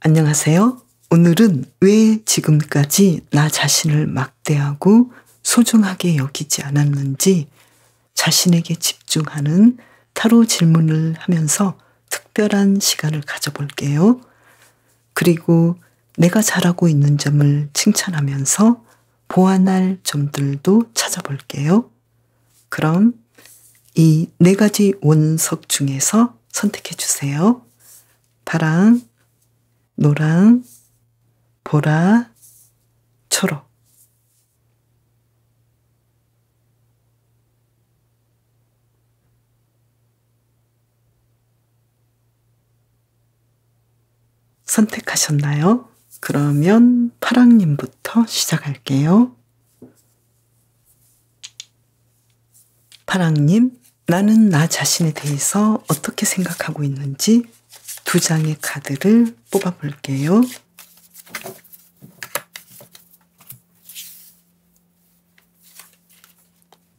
안녕하세요. 오늘은 왜 지금까지 나 자신을 막대하고 소중하게 여기지 않았는지 자신에게 집중하는 타로 질문을 하면서 특별한 시간을 가져볼게요. 그리고 내가 잘하고 있는 점을 칭찬하면서 보완할 점들도 찾아볼게요. 그럼 이 네 가지 원석 중에서 선택해 주세요. 파랑, 노랑, 보라, 초록. 선택하셨나요? 그러면 파랑님부터 시작할게요. 파랑님, 나는 나 자신에 대해서 어떻게 생각하고 있는지 두 장의 카드를 뽑아볼게요.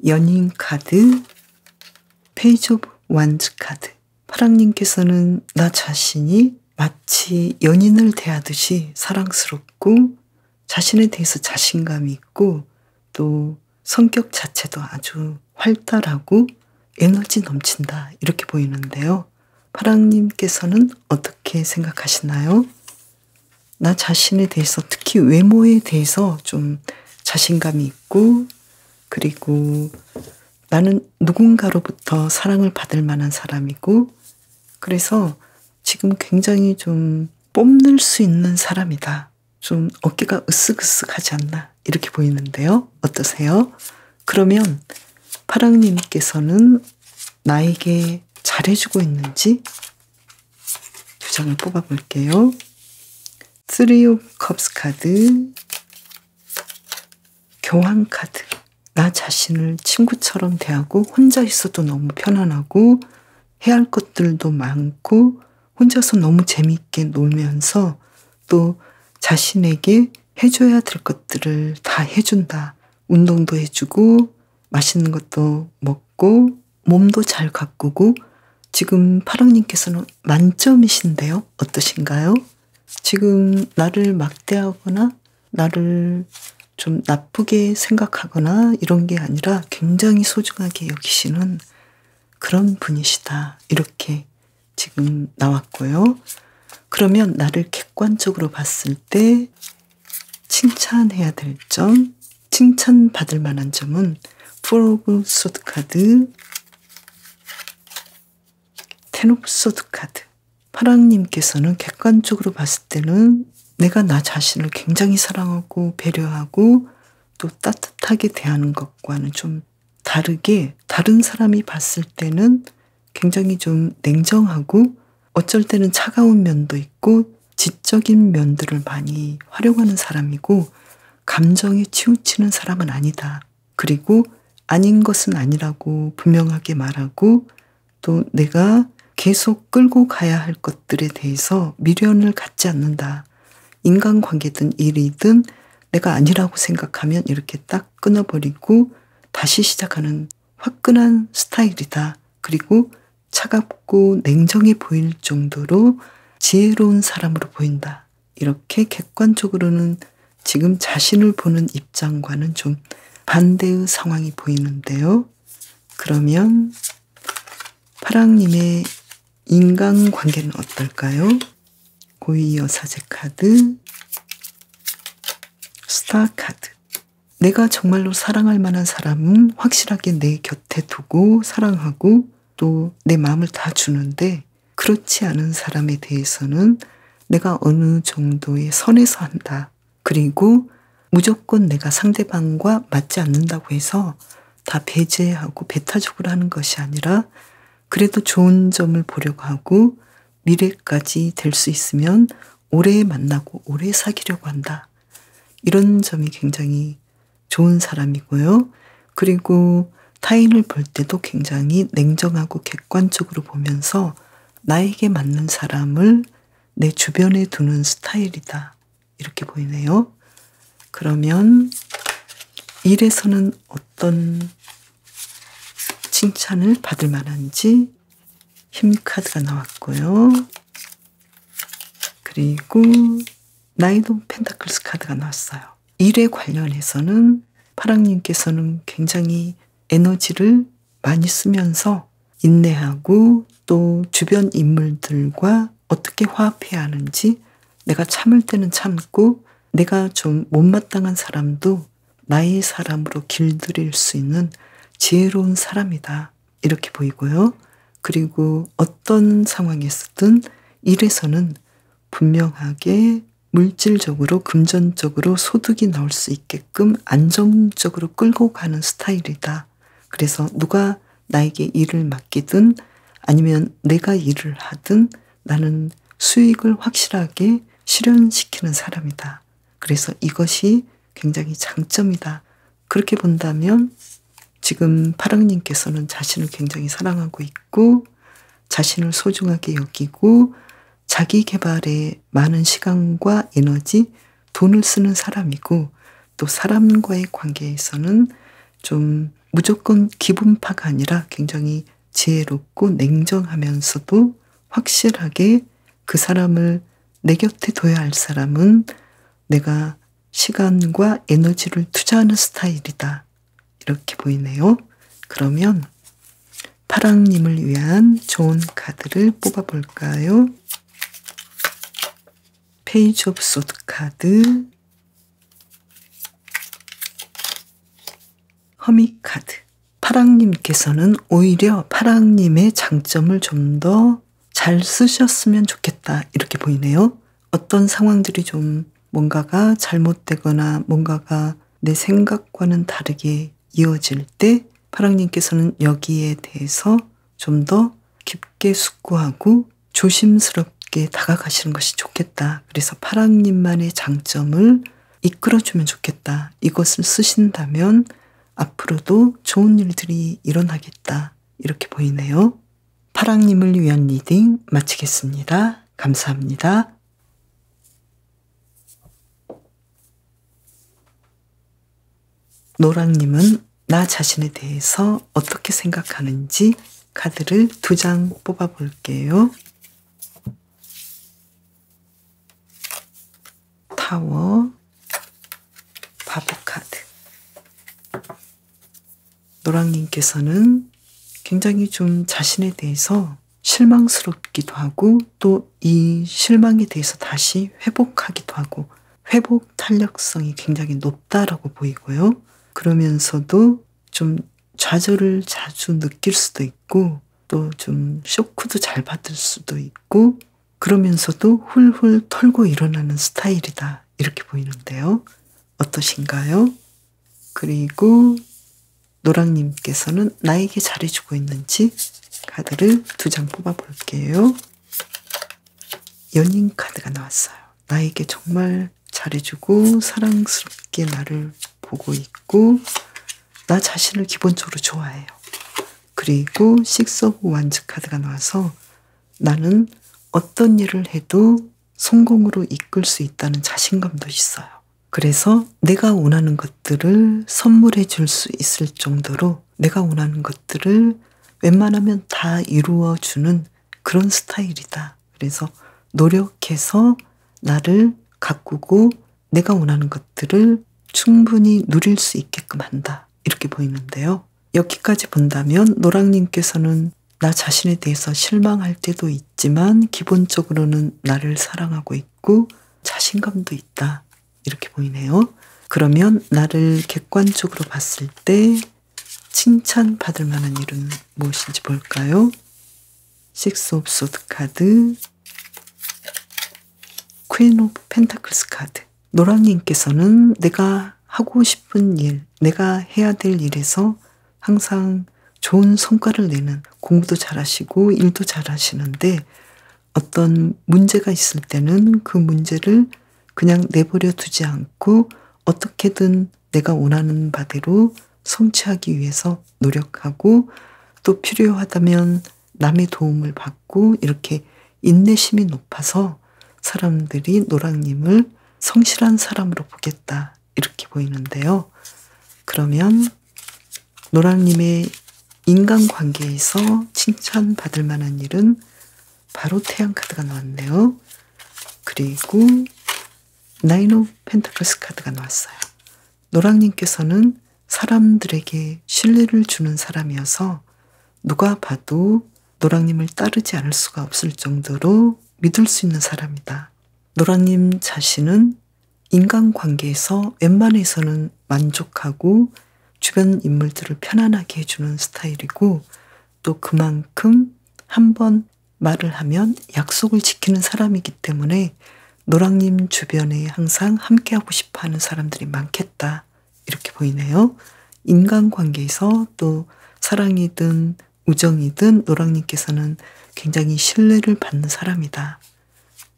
연인 카드, 페이지 오브 완즈 카드. 파랑님께서는 나 자신이 마치 연인을 대하듯이 사랑스럽고 자신에 대해서 자신감이 있고 또 성격 자체도 아주 활달하고 에너지 넘친다 이렇게 보이는데요. 파랑님께서는 어떻게 생각하시나요? 나 자신에 대해서 특히 외모에 대해서 좀 자신감이 있고 그리고 나는 누군가로부터 사랑을 받을 만한 사람이고 그래서 지금 굉장히 좀 뽐낼 수 있는 사람이다. 좀 어깨가 으쓱으쓱하지 않나 이렇게 보이는데요. 어떠세요? 그러면 파랑님께서는 나에게 잘해주고 있는지 두 장을 뽑아볼게요. 3 of Cups 카드, 교환 카드. 나 자신을 친구처럼 대하고 혼자 있어도 너무 편안하고 해야 할 것들도 많고 혼자서 너무 재미있게 놀면서 또 자신에게 해줘야 될 것들을 다 해준다. 운동도 해주고 맛있는 것도 먹고 몸도 잘 가꾸고 지금 파랑님께서는 만점이신데요. 어떠신가요? 지금 나를 막대하거나 나를 좀 나쁘게 생각하거나 이런 게 아니라 굉장히 소중하게 여기시는 그런 분이시다. 이렇게 지금 나왔고요. 그러면 나를 객관적으로 봤을 때 칭찬해야 될 점, 칭찬받을 만한 점은 4 of Swords 카드, 10 of Swords 카드. 파랑님께서는 객관적으로 봤을 때는 내가 나 자신을 굉장히 사랑하고 배려하고 또 따뜻하게 대하는 것과는 좀 다르게 다른 사람이 봤을 때는 굉장히 좀 냉정하고 어쩔 때는 차가운 면도 있고 지적인 면들을 많이 활용하는 사람이고 감정에 치우치는 사람은 아니다. 그리고 아닌 것은 아니라고 분명하게 말하고 또 내가 계속 끌고 가야 할 것들에 대해서 미련을 갖지 않는다. 인간관계든 일이든 내가 아니라고 생각하면 이렇게 딱 끊어버리고 다시 시작하는 화끈한 스타일이다. 그리고 차갑고 냉정해 보일 정도로 지혜로운 사람으로 보인다. 이렇게 객관적으로는 지금 자신을 보는 입장과는 좀 반대의 상황이 보이는데요. 그러면 파랑님의 인간관계는 어떨까요? 고위 여사제 카드, 스타 카드. 내가 정말로 사랑할 만한 사람은 확실하게 내 곁에 두고 사랑하고 또 내 마음을 다 주는데 그렇지 않은 사람에 대해서는 내가 어느 정도의 선에서 한다. 그리고 무조건 내가 상대방과 맞지 않는다고 해서 다 배제하고 배타적으로 하는 것이 아니라 그래도 좋은 점을 보려고 하고 미래까지 될 수 있으면 오래 만나고 오래 사귀려고 한다. 이런 점이 굉장히 좋은 사람이고요. 그리고 타인을 볼 때도 굉장히 냉정하고 객관적으로 보면서 나에게 맞는 사람을 내 주변에 두는 스타일이다. 이렇게 보이네요. 그러면 일에서는 어떤 칭찬을 받을 만한지 힘 카드가 나왔고요. 그리고 나이도 펜타클스 카드가 나왔어요. 일에 관련해서는 파랑님께서는 굉장히 에너지를 많이 쓰면서 인내하고 또 주변 인물들과 어떻게 화합해야 하는지 내가 참을 때는 참고 내가 좀 못마땅한 사람도 나의 사람으로 길들일 수 있는 지혜로운 사람이다. 이렇게 보이고요. 그리고 어떤 상황에서든 일에서는 분명하게 물질적으로 금전적으로 소득이 나올 수 있게끔 안정적으로 끌고 가는 스타일이다. 그래서 누가 나에게 일을 맡기든 아니면 내가 일을 하든 나는 수익을 확실하게 실현시키는 사람이다. 그래서 이것이 굉장히 장점이다. 그렇게 본다면 지금 파랑님께서는 자신을 굉장히 사랑하고 있고 자신을 소중하게 여기고 자기 개발에 많은 시간과 에너지, 돈을 쓰는 사람이고 또 사람과의 관계에서는 좀 무조건 기분파가 아니라 굉장히 지혜롭고 냉정하면서도 확실하게 그 사람을 내 곁에 둬야 할 사람은 내가 시간과 에너지를 투자하는 스타일이다. 이렇게 보이네요. 그러면 파랑님을 위한 좋은 카드를 뽑아볼까요? 페이지 오브 소드 카드, 허미 카드. 파랑님께서는 오히려 파랑님의 장점을 좀 더 잘 쓰셨으면 좋겠다. 이렇게 보이네요. 어떤 상황들이 좀 뭔가가 잘못되거나 뭔가가 내 생각과는 다르게 이어질 때 파랑님께서는 여기에 대해서 좀 더 깊게 숙고하고 조심스럽게 다가가시는 것이 좋겠다. 그래서 파랑님만의 장점을 이끌어주면 좋겠다. 이것을 쓰신다면 앞으로도 좋은 일들이 일어나겠다. 이렇게 보이네요. 파랑님을 위한 리딩 마치겠습니다. 감사합니다. 노랑님은 나 자신에 대해서 어떻게 생각하는지 카드를 2장 뽑아볼게요. 타워, 바보 카드. 노랑님께서는 굉장히 좀 자신에 대해서 실망스럽기도 하고 또 이 실망에 대해서 다시 회복하기도 하고 회복 탄력성이 굉장히 높다라고 보이고요. 그러면서도 좀 좌절을 자주 느낄 수도 있고 또 좀 쇼크도 잘 받을 수도 있고 그러면서도 훌훌 털고 일어나는 스타일이다. 이렇게 보이는데요. 어떠신가요? 그리고 노랑님께서는 나에게 잘해주고 있는지 카드를 2장 뽑아볼게요. 연인 카드가 나왔어요. 나에게 정말 잘해주고 사랑스럽게 나를 보고 있고 나 자신을 기본적으로 좋아해요. 그리고 식스 오브 완즈 카드가 나와서 나는 어떤 일을 해도 성공으로 이끌 수 있다는 자신감도 있어요. 그래서 내가 원하는 것들을 선물해 줄 수 있을 정도로 내가 원하는 것들을 웬만하면 다 이루어 주는 그런 스타일이다. 그래서 노력해서 나를 가꾸고 내가 원하는 것들을 충분히 누릴 수 있게끔 한다. 이렇게 보이는데요. 여기까지 본다면 노랑님께서는 나 자신에 대해서 실망할 때도 있지만 기본적으로는 나를 사랑하고 있고 자신감도 있다. 이렇게 보이네요. 그러면 나를 객관적으로 봤을 때 칭찬받을 만한 일은 무엇인지 볼까요? 식스 오브 소드 카드, 퀸 오브 펜타클스 카드. 노랑님께서는 내가 하고 싶은 일, 내가 해야 될 일에서 항상 좋은 성과를 내는 공부도 잘하시고 일도 잘하시는데 어떤 문제가 있을 때는 그 문제를 그냥 내버려 두지 않고 어떻게든 내가 원하는 바대로 성취하기 위해서 노력하고 또 필요하다면 남의 도움을 받고 이렇게 인내심이 높아서 사람들이 노랑님을 성실한 사람으로 보겠다. 이렇게 보이는데요. 그러면 노랑님의 인간관계에서 칭찬받을 만한 일은 바로 태양 카드가 나왔네요. 그리고 나인 오브 펜타클스 카드가 나왔어요. 노랑님께서는 사람들에게 신뢰를 주는 사람이어서 누가 봐도 노랑님을 따르지 않을 수가 없을 정도로 믿을 수 있는 사람이다. 노랑님 자신은 인간관계에서 웬만해서는 만족하고 주변 인물들을 편안하게 해주는 스타일이고, 또 그만큼 한번 말을 하면 약속을 지키는 사람이기 때문에 노랑님 주변에 항상 함께하고 싶어하는 사람들이 많겠다, 이렇게 보이네요. 인간관계에서 또 사랑이든 우정이든 노랑님께서는 굉장히 신뢰를 받는 사람이다.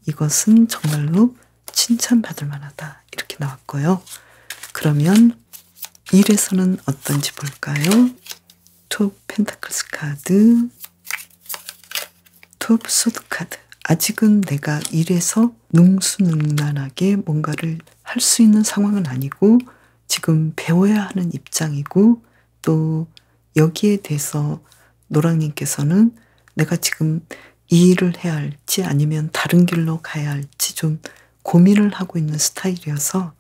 이것은 정말로 칭찬받을 만하다, 이렇게 나왔고요. 그러면 일에서는 어떤지 볼까요? 투 오브 펜타클스 카드, 투 오브 소드 카드. 아직은 내가 일에서 능수능란하게 뭔가를 할 수 있는 상황은 아니고 지금 배워야 하는 입장이고, 또 여기에 대해서 노랑님께서는 내가 지금 이 일을 해야 할지 아니면 다른 길로 가야 할지 좀 고민을 하고 있는 스타일이어서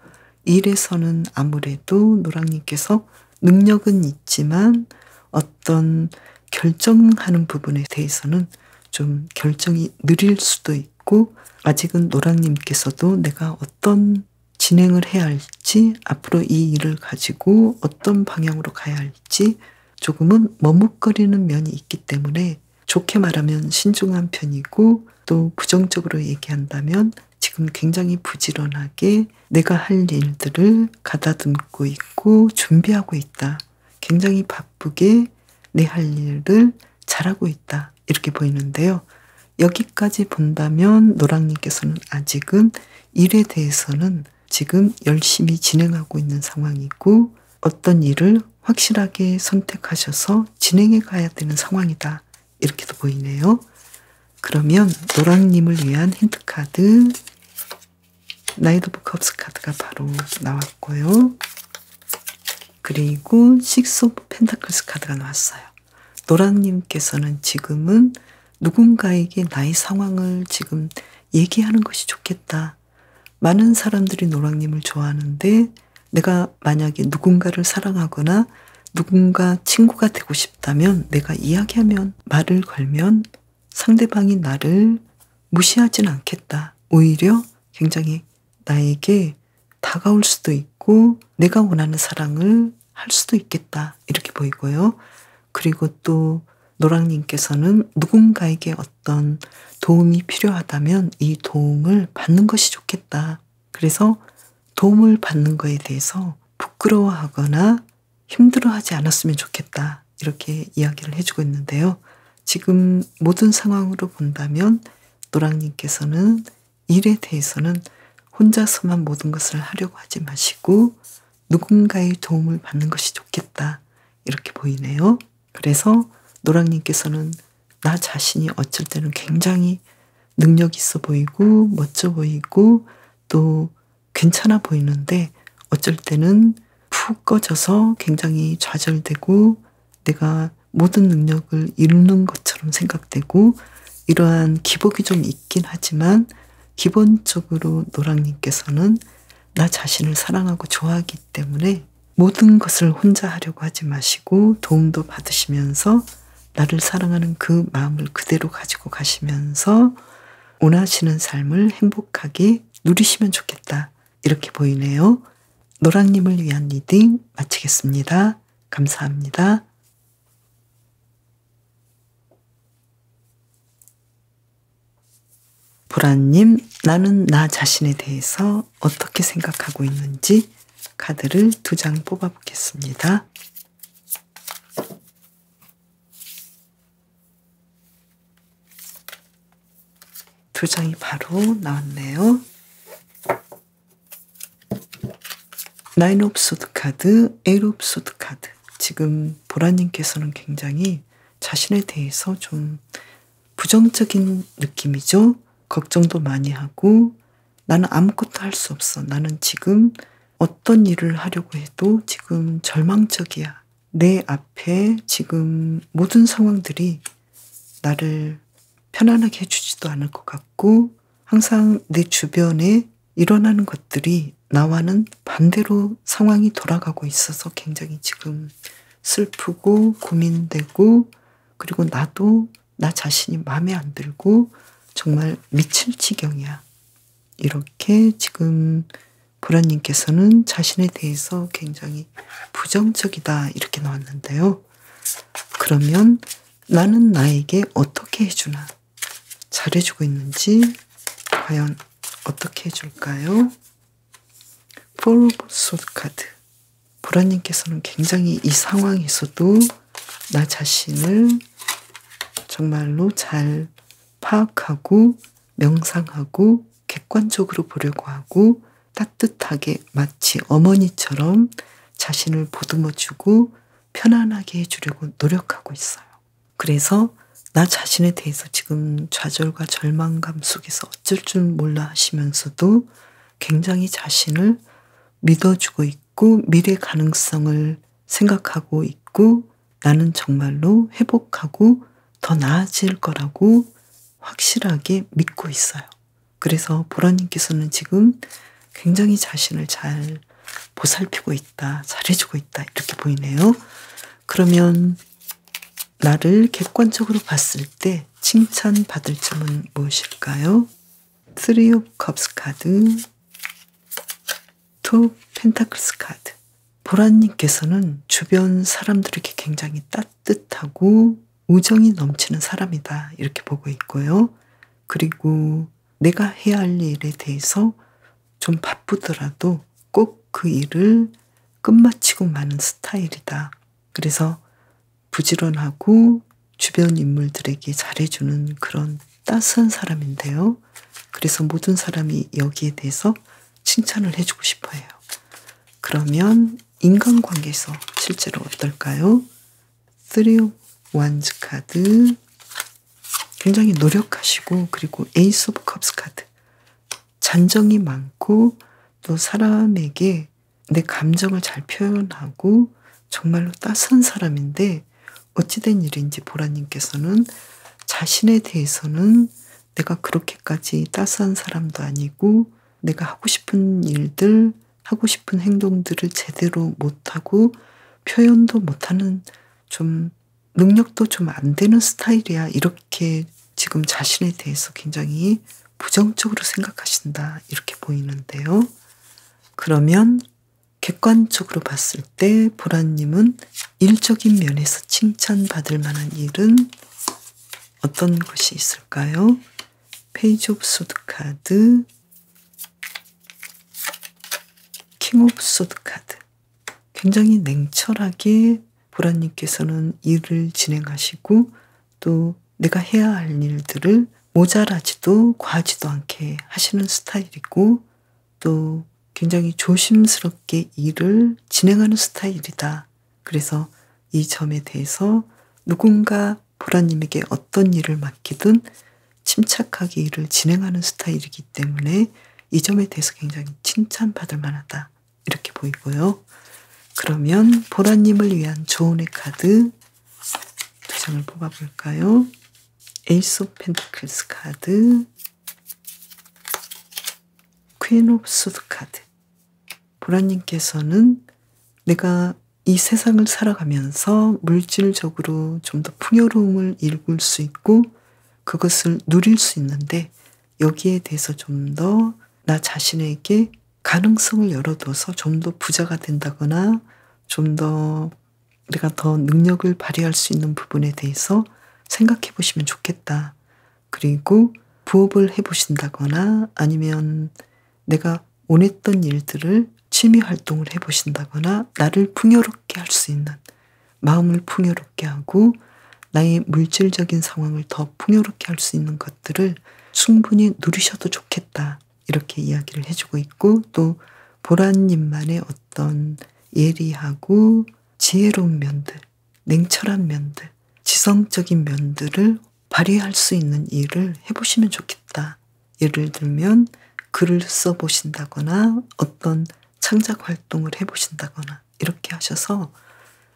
일에서는 아무래도 노랑님께서 능력은 있지만 어떤 결정하는 부분에 대해서는 좀 결정이 느릴 수도 있고, 아직은 노랑님께서도 내가 어떤 진행을 해야 할지, 앞으로 이 일을 가지고 어떤 방향으로 가야 할지 조금은 머뭇거리는 면이 있기 때문에 좋게 말하면 신중한 편이고, 또 부정적으로 얘기한다면 지금 굉장히 부지런하게 내가 할 일들을 가다듬고 있고 준비하고 있다. 굉장히 바쁘게 내 할 일을 잘하고 있다, 이렇게 보이는데요. 여기까지 본다면 노랑님께서는 아직은 일에 대해서는 지금 열심히 진행하고 있는 상황이고, 어떤 일을 확실하게 선택하셔서 진행해 가야 되는 상황이다, 이렇게도 보이네요. 그러면 노랑님을 위한 힌트 카드, 나이트 오브 컵스 카드가 바로 나왔고요. 그리고 식스 오브 펜타클스 카드가 나왔어요. 노랑님께서는 지금은 누군가에게 나의 상황을 지금 얘기하는 것이 좋겠다. 많은 사람들이 노랑님을 좋아하는데 내가 만약에 누군가를 사랑하거나 누군가 친구가 되고 싶다면 내가 이야기하면, 말을 걸면 상대방이 나를 무시하진 않겠다. 오히려 굉장히 나에게 다가올 수도 있고 내가 원하는 사랑을 할 수도 있겠다, 이렇게 보이고요. 그리고 또 노랑님께서는 누군가에게 어떤 도움이 필요하다면 이 도움을 받는 것이 좋겠다. 그래서 도움을 받는 거에 대해서 부끄러워하거나 힘들어하지 않았으면 좋겠다, 이렇게 이야기를 해주고 있는데요. 지금 모든 상황으로 본다면 노랑님께서는 일에 대해서는 혼자서만 모든 것을 하려고 하지 마시고 누군가의 도움을 받는 것이 좋겠다, 이렇게 보이네요. 그래서 노랑님께서는 나 자신이 어쩔 때는 굉장히 능력 있어 보이고 멋져 보이고 또 괜찮아 보이는데 어쩔 때는 푹 꺼져서 굉장히 좌절되고 내가 모든 능력을 잃는 것처럼 생각되고, 이러한 기복이 좀 있긴 하지만 기본적으로 노랑님께서는 나 자신을 사랑하고 좋아하기 때문에 모든 것을 혼자 하려고 하지 마시고 도움도 받으시면서 나를 사랑하는 그 마음을 그대로 가지고 가시면서 원하시는 삶을 행복하게 누리시면 좋겠다, 이렇게 보이네요. 노랑님을 위한 리딩 마치겠습니다. 감사합니다. 보라님, 나는 나 자신에 대해서 어떻게 생각하고 있는지 카드를 2장 뽑아보겠습니다. 두 장이 바로 나왔네요. 나인 오브 소드 카드, 에이트 오브 소드 카드. 지금 보라님께서는 굉장히 자신에 대해서 좀 부정적인 느낌이죠. 걱정도 많이 하고 나는 아무것도 할 수 없어. 나는 지금 어떤 일을 하려고 해도 지금 절망적이야. 내 앞에 지금 모든 상황들이 나를 편안하게 해주지도 않을 것 같고 항상 내 주변에 일어나는 것들이 나와는 반대로 상황이 돌아가고 있어서 굉장히 지금 슬프고 고민되고, 그리고 나도 나 자신이 마음에 안 들고 정말 미칠 지경이야. 이렇게 지금 보라님께서는 자신에 대해서 굉장히 부정적이다 이렇게 나왔는데요. 그러면 나는 나에게 어떻게 해주나? 잘해주고 있는지 과연 어떻게 해줄까요? Four of Swords 카드. 보라님께서는 굉장히 이 상황에서도 나 자신을 정말로 잘 파악하고 명상하고 객관적으로 보려고 하고 따뜻하게 마치 어머니처럼 자신을 보듬어주고 편안하게 해주려고 노력하고 있어요. 그래서 나 자신에 대해서 지금 좌절과 절망감 속에서 어쩔 줄 몰라 하시면서도 굉장히 자신을 믿어주고 있고 미래 가능성을 생각하고 있고 나는 정말로 회복하고 더 나아질 거라고 확실하게 믿고 있어요. 그래서 보라님께서는 지금 굉장히 자신을 잘 보살피고 있다, 잘해주고 있다 이렇게 보이네요. 그러면 나를 객관적으로 봤을 때 칭찬받을 점은 무엇일까요? Three of Cups 카드, Two of Pentacles 카드. 보라님께서는 주변 사람들에게 굉장히 따뜻하고 우정이 넘치는 사람이다 이렇게 보고 있고요. 그리고 내가 해야 할 일에 대해서 좀 바쁘더라도 꼭 그 일을 끝마치고 마는 스타일이다. 그래서 부지런하고 주변 인물들에게 잘해주는 그런 따스한 사람인데요. 그래서 모든 사람이 여기에 대해서 칭찬을 해주고 싶어 해요. 그러면 인간관계에서 실제로 어떨까요? Three of Wands 카드. 굉장히 노력하시고, 그리고 Ace of Cups 카드. 잔정이 많고 또 사람에게 내 감정을 잘 표현하고 정말로 따스한 사람인데 어찌된 일인지 보라님께서는 자신에 대해서는 내가 그렇게까지 따스한 사람도 아니고 내가 하고 싶은 일들, 하고 싶은 행동들을 제대로 못하고 표현도 못하는 좀 능력도 좀 안 되는 스타일이야. 이렇게 지금 자신에 대해서 굉장히 부정적으로 생각하신다. 이렇게 보이는데요. 그러면 객관적으로 봤을 때 보라님은 일적인 면에서 칭찬받을 만한 일은 어떤 것이 있을까요? 페이지 오브 소드 카드, 킹 오브 소드 카드. 굉장히 냉철하게 보라님께서는 일을 진행하시고 또 내가 해야 할 일들을 모자라지도 과하지도 않게 하시는 스타일이고 또 굉장히 조심스럽게 일을 진행하는 스타일이다. 그래서 이 점에 대해서 누군가 보라님에게 어떤 일을 맡기든 침착하게 일을 진행하는 스타일이기 때문에 이 점에 대해서 굉장히 칭찬받을 만하다. 이렇게 보이고요. 그러면 보라님을 위한 조언의 카드 두 장을 뽑아볼까요? 에이스 오브 펜타클스 카드, 퀸 오브 소드 카드. 보라님께서는 내가 이 세상을 살아가면서 물질적으로 좀 더 풍요로움을 일굴 수 있고 그것을 누릴 수 있는데 여기에 대해서 좀 더 나 자신에게 가능성을 열어둬서 좀 더 부자가 된다거나 좀 더 내가 더 능력을 발휘할 수 있는 부분에 대해서 생각해 보시면 좋겠다. 그리고 부업을 해 보신다거나 아니면 내가 원했던 일들을 취미 활동을 해 보신다거나 나를 풍요롭게 할 수 있는, 마음을 풍요롭게 하고 나의 물질적인 상황을 더 풍요롭게 할 수 있는 것들을 충분히 누리셔도 좋겠다. 이렇게 이야기를 해주고 있고 또 보라님만의 어떤 예리하고 지혜로운 면들, 냉철한 면들, 지성적인 면들을 발휘할 수 있는 일을 해보시면 좋겠다. 예를 들면 글을 써보신다거나 어떤 창작 활동을 해보신다거나 이렇게 하셔서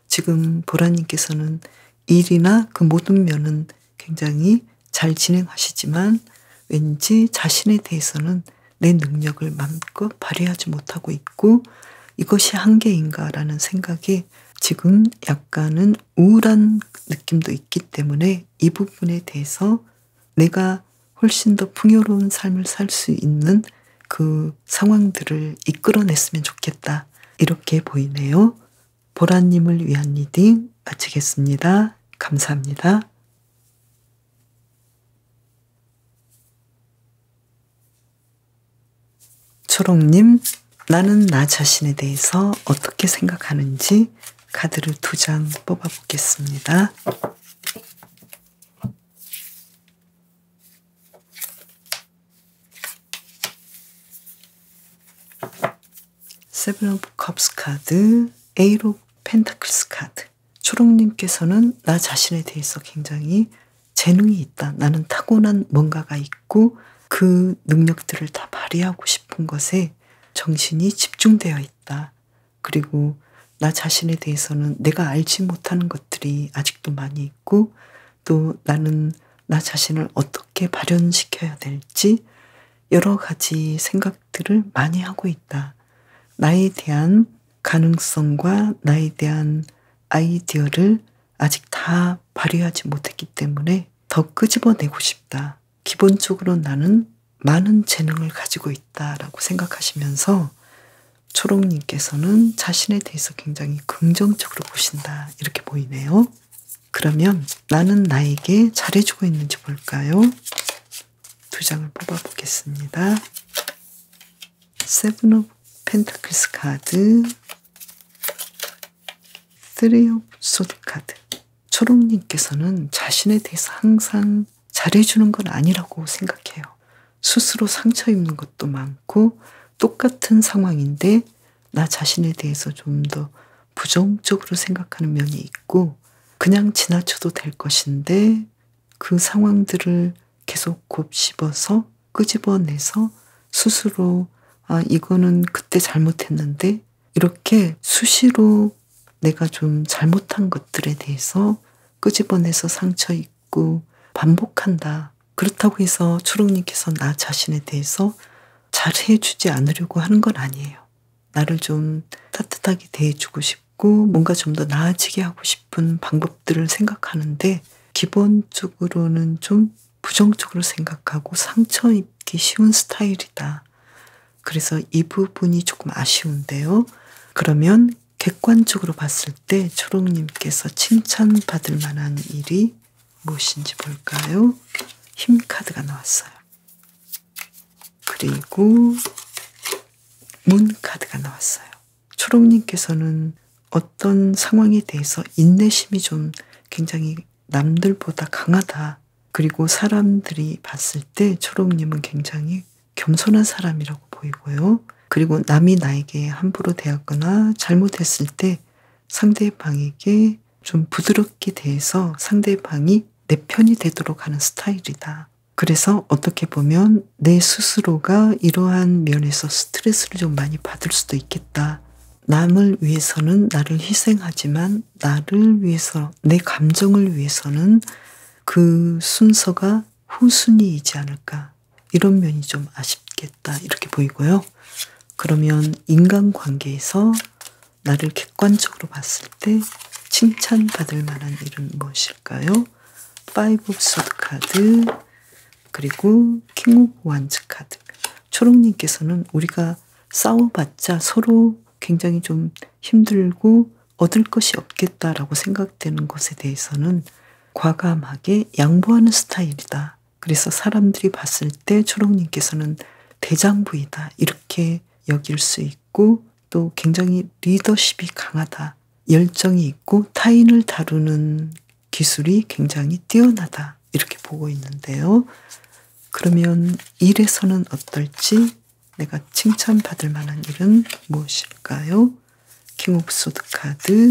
지금 보라님께서는 일이나 그 모든 면은 굉장히 잘 진행하시지만 왠지 자신에 대해서는 내 능력을 마음껏 발휘하지 못하고 있고 이것이 한계인가라는 생각에 지금 약간은 우울한 느낌도 있기 때문에 이 부분에 대해서 내가 훨씬 더 풍요로운 삶을 살 수 있는 그 상황들을 이끌어냈으면 좋겠다. 이렇게 보이네요. 보라님을 위한 리딩 마치겠습니다. 감사합니다. 초롱님, 나는 나 자신에 대해서 어떻게 생각하는지 카드를 2장 뽑아보겠습니다. 세븐 오브 컵스 카드, 에잇 오브 펜타클스 카드. 초롱님께서는 나 자신에 대해서 굉장히 재능이 있다. 나는 타고난 뭔가가 있고 그 능력들을 다 발휘하고 싶은 것에 정신이 집중되어 있다. 그리고 나 자신에 대해서는 내가 알지 못하는 것들이 아직도 많이 있고 또 나는 나 자신을 어떻게 발현시켜야 될지 여러 가지 생각들을 많이 하고 있다. 나에 대한 가능성과 나에 대한 아이디어를 아직 다 발휘하지 못했기 때문에 더 끄집어내고 싶다. 기본적으로 나는 많은 재능을 가지고 있다라고 생각하시면서 초롱님께서는 자신에 대해서 굉장히 긍정적으로 보신다. 이렇게 보이네요. 그러면 나는 나에게 잘해주고 있는지 볼까요? 2장을 뽑아보겠습니다. 세븐 오브 펜타클스 카드, 3 오브 소드 카드. 초롱님께서는 자신에 대해서 항상 잘해주는 건 아니라고 생각해요. 스스로 상처 입는 것도 많고 똑같은 상황인데 나 자신에 대해서 좀 더 부정적으로 생각하는 면이 있고 그냥 지나쳐도 될 것인데 그 상황들을 계속 곱씹어서 끄집어내서 스스로 이거는 그때 잘못했는데 이렇게 수시로 내가 좀 잘못한 것들에 대해서 끄집어내서 상처 입고 반복한다. 그렇다고 해서 초롱님께서 나 자신에 대해서 잘해주지 않으려고 하는 건 아니에요. 나를 좀 따뜻하게 대해주고 싶고 뭔가 좀 더 나아지게 하고 싶은 방법들을 생각하는데 기본적으로는 좀 부정적으로 생각하고 상처 입기 쉬운 스타일이다. 그래서 이 부분이 조금 아쉬운데요. 그러면 객관적으로 봤을 때 초롱님께서 칭찬받을 만한 일이 무엇인지 볼까요? 힘 카드가 나왔어요. 그리고 문 카드가 나왔어요. 초롱님께서는 어떤 상황에 대해서 인내심이 좀 굉장히 남들보다 강하다. 그리고 사람들이 봤을 때 초롱님은 굉장히 겸손한 사람이라고 보이고요. 그리고 남이 나에게 함부로 대하거나 잘못했을 때 상대방에게 좀 부드럽게 대해서 상대방이 내 편이 되도록 하는 스타일이다. 그래서 어떻게 보면 내 스스로가 이러한 면에서 스트레스를 좀 많이 받을 수도 있겠다. 남을 위해서는 나를 희생하지만 나를 위해서, 내 감정을 위해서는 그 순서가 후순위이지 않을까. 이런 면이 좀 아쉽겠다. 이렇게 보이고요. 그러면 인간관계에서 나를 객관적으로 봤을 때 칭찬받을 만한 일은 무엇일까요? 5 오브 소드 카드, 그리고 킹 오브 완즈 카드. 초롱님께서는 우리가 싸워봤자 서로 굉장히 좀 힘들고 얻을 것이 없겠다라고 생각되는 것에 대해서는 과감하게 양보하는 스타일이다. 그래서 사람들이 봤을 때 초롱님께서는 대장부이다. 이렇게 여길 수 있고 또 굉장히 리더십이 강하다. 열정이 있고 타인을 다루는 기술이 굉장히 뛰어나다. 이렇게 보고 있는데요. 그러면 일에서는 어떨지, 내가 칭찬받을 만한 일은 무엇일까요? 킹 오브 소드 카드,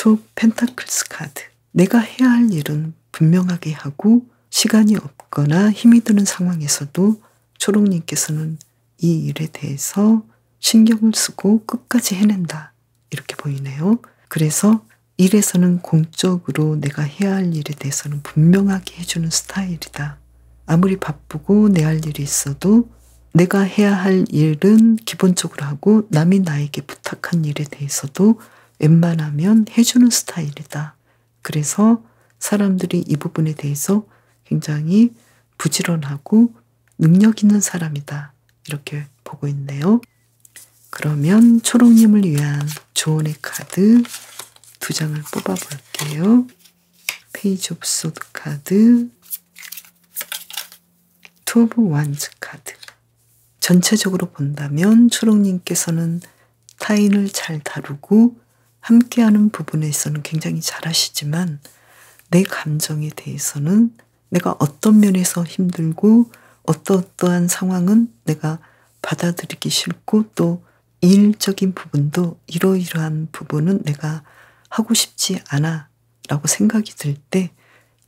2 펜타클스 카드. 내가 해야 할 일은 분명하게 하고 시간이 없거나 힘이 드는 상황에서도 초롱님께서는 이 일에 대해서 신경을 쓰고 끝까지 해낸다. 이렇게 보이네요. 그래서 일에서는 공적으로 내가 해야 할 일에 대해서는 분명하게 해주는 스타일이다. 아무리 바쁘고 내 할 일이 있어도 내가 해야 할 일은 기본적으로 하고 남이 나에게 부탁한 일에 대해서도 웬만하면 해주는 스타일이다. 그래서 사람들이 이 부분에 대해서 굉장히 부지런하고 능력 있는 사람이다. 이렇게 보고 있네요. 그러면 초록님을 위한 조언의 카드 2장을 뽑아 볼게요. 페이지 오브 소드 카드, 투 오브 완즈 카드. 전체적으로 본다면 초록님께서는 타인을 잘 다루고 함께하는 부분에 있어서는 굉장히 잘하시지만 내 감정에 대해서는 내가 어떤 면에서 힘들고 어떠한 상황은 내가 받아들이기 싫고 또 일적인 부분도 이러이러한 부분은 내가 하고 싶지 않아 라고 생각이 들 때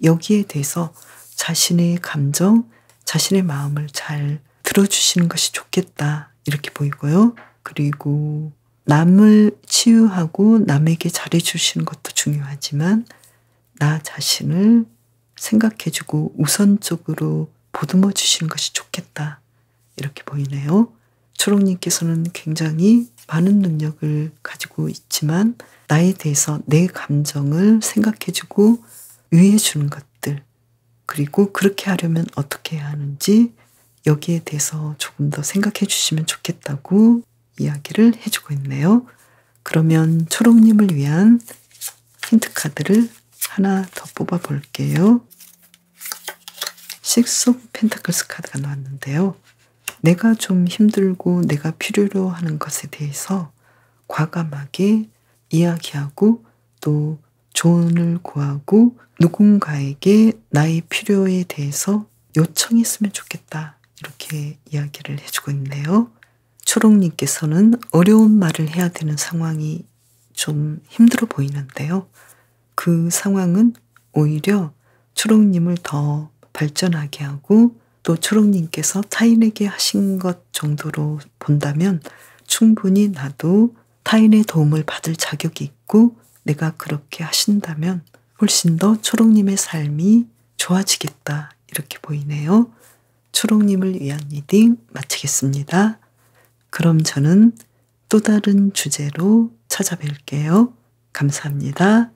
여기에 대해서 자신의 감정, 자신의 마음을 잘 들어주시는 것이 좋겠다 이렇게 보이고요. 그리고 남을 치유하고 남에게 잘해주시는 것도 중요하지만 나 자신을 생각해주고 우선적으로 보듬어 주시는 것이 좋겠다 이렇게 보이네요. 초록님께서는 굉장히 많은 능력을 가지고 있지만 나에 대해서 내 감정을 생각해주고 위해주는 것들, 그리고 그렇게 하려면 어떻게 해야 하는지 여기에 대해서 조금 더 생각해 주시면 좋겠다고 이야기를 해주고 있네요. 그러면 초록님을 위한 힌트 카드를 하나 더 뽑아 볼게요. 식스 오브 펜타클스 카드가 나왔는데요. 내가 좀 힘들고 내가 필요로 하는 것에 대해서 과감하게 이야기하고 또 조언을 구하고 누군가에게 나의 필요에 대해서 요청했으면 좋겠다. 이렇게 이야기를 해주고 있네요. 초록님께서는 어려운 말을 해야 되는 상황이 좀 힘들어 보이는데요. 그 상황은 오히려 초록님을 더 발전하게 하고 또 초록님께서 타인에게 하신 것 정도로 본다면 충분히 나도 타인의 도움을 받을 자격이 있고 내가 그렇게 하신다면 훨씬 더 초록님의 삶이 좋아지겠다 이렇게 보이네요. 초록님을 위한 리딩 마치겠습니다. 그럼 저는 또 다른 주제로 찾아뵐게요. 감사합니다.